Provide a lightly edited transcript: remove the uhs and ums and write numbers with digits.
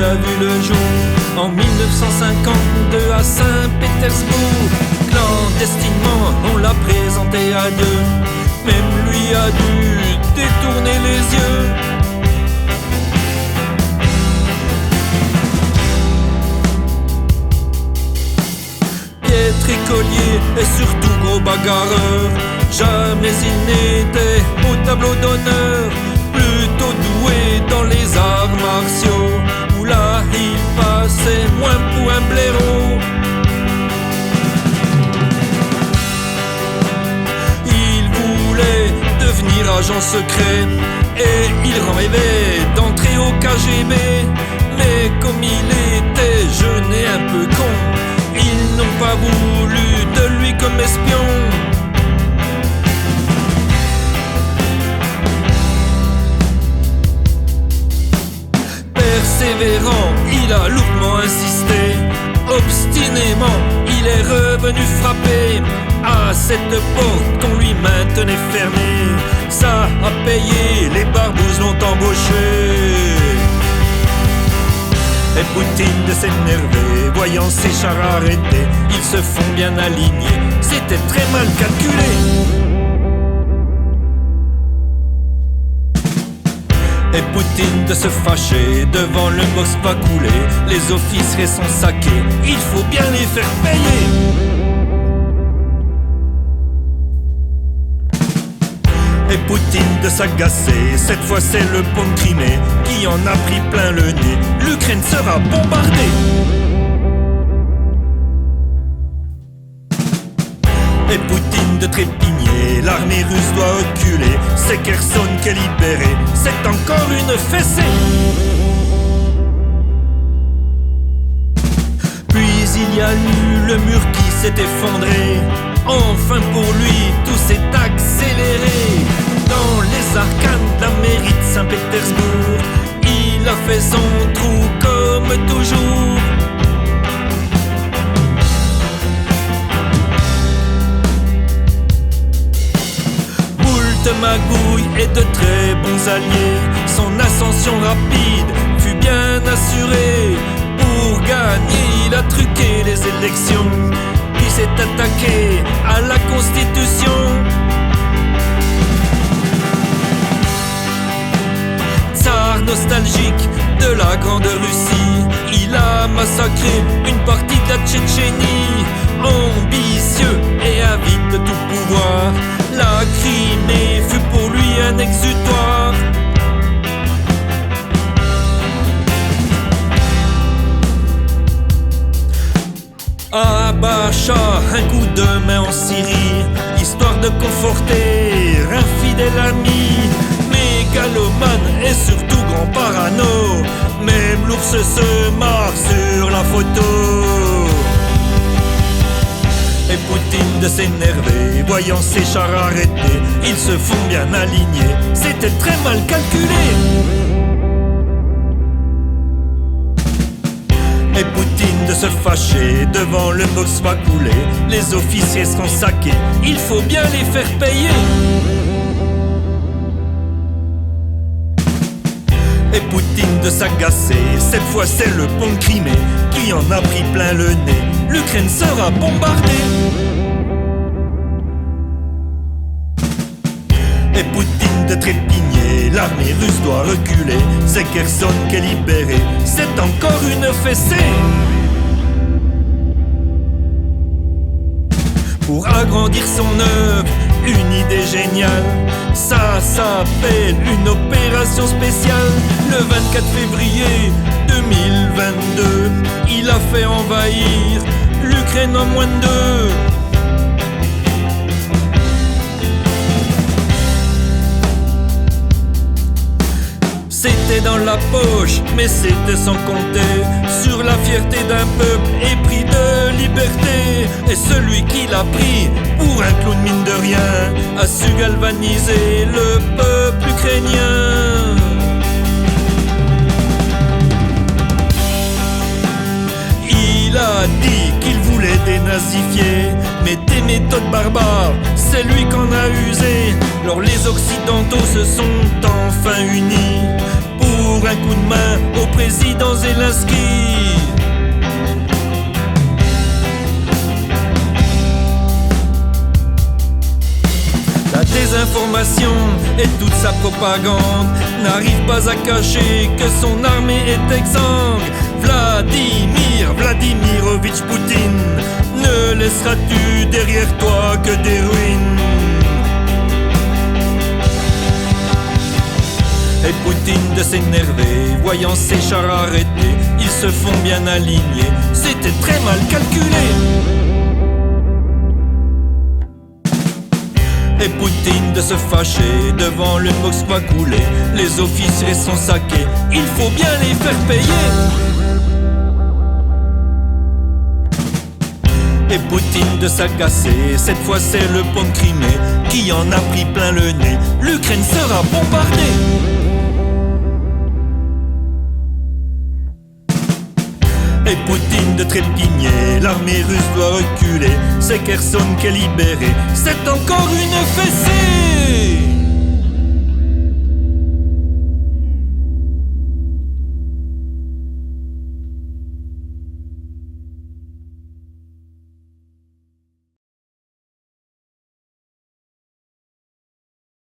a vu le jour en 1952 à Saint-Pétersbourg. Clandestinement, on l'a présenté à Dieu. Même lui a dû détourner les yeux. Piètre écolier et surtout gros bagarreur, jamais il n'était au tableau d'honneur. Plutôt doué dans les arts martiaux, où là il passait moins pour un blaireau. Il voulait devenir agent secret et il rêvait d'entrer au KGB. Mais comme il était jeune et un peu con, ils n'ont pas voulu de lui comme espion. Persévérant, il a lourdement insisté. Obstinément, il est revenu frapper à cette porte qu'on lui maintenait fermée. Ça a payé, les barbouzes l'ont embauché. Et Poutine de s'énerver, voyant ses chars arrêtés. Ils se font bien alignés, c'était très mal calculé. Et Poutine de se fâcher, devant le Moskva coulé. Les officiers sont saqués, il faut bien les faire payer. Et Poutine de s'agacer, cette fois c'est le pont de Crimée qui en a pris plein le nez. L'Ukraine sera bombardée. Et Poutine de trépigner, l'armée russe doit reculer. C'est Kherson qui est libéré, c'est encore une fessée. Puis il y a eu le mur qui s'est effondré. Enfin pour lui, tout s'est accéléré. Dans les arcanes de la mairie de Saint-Pétersbourg, il a fait son trou comme toujours. De magouilles et de très bons alliés, son ascension rapide fut bien assurée. Pour gagner, il a truqué les élections, puis s'est attaqué à la Constitution. Tsar nostalgique de la Grande Russie, il a massacré une partie de la Tchétchénie. Ambitieux et avide de tout pouvoir, la Crimée fut pour lui un exutoire. Abacha, un coup de main en Syrie, histoire de conforter un fidèle ami. Mégalomane et surtout grand parano, même l'ours se marre sur la photo. Et Poutine de s'énerver, voyant ses chars arrêtés. Ils se font bien alignés, c'était très mal calculé. Et Poutine de se fâcher, devant le Moskva coulé. Les officiers seront saqués, il faut bien les faire payer. Et Poutine de s'agacer, cette fois c'est le pont de Crimée qui en a pris plein le nez. L'Ukraine sera bombardée. Et Poutine de trépigner, l'armée russe doit reculer. C'est Kherson qui est libéré, c'est encore une fessée. Pour agrandir son œuvre, une idée géniale, ça s'appelle une opération spéciale. Le 24 février 2022, il a fait envahir l'Ukraine en moins de 2. C'était dans la poche, mais c'était sans compter sur la fierté d'un peuple épris de liberté. Et celui qui l'a pris pour un clown mine de rien a su galvaniser le peuple ukrainien. Il a dit qu'il voulait dénazifier, mais des méthodes barbares, c'est lui qu'en a usé. Alors les Occidentaux se sont enfin unis pour pour un coup de main au président Zelensky. La désinformation et toute sa propagande n'arrivent pas à cacher que son armée est exsangue. Vladimirovitch Poutine, ne laisseras-tu derrière toi que des ruines? Et Poutine de s'énerver, voyant ses chars arrêtés, ils se font bien alignés, c'était très mal calculé. Et Poutine de se fâcher devant le Moskva coulé, les officiers sont saqués, il faut bien les faire payer. Et Poutine de s'agacer, cette fois c'est le pont de Crimée qui en a pris plein le nez, l'Ukraine sera bombardée. Et Poutine de trépigner, l'armée russe doit reculer, c'est Kherson qui est libérée, c'est encore une fessée.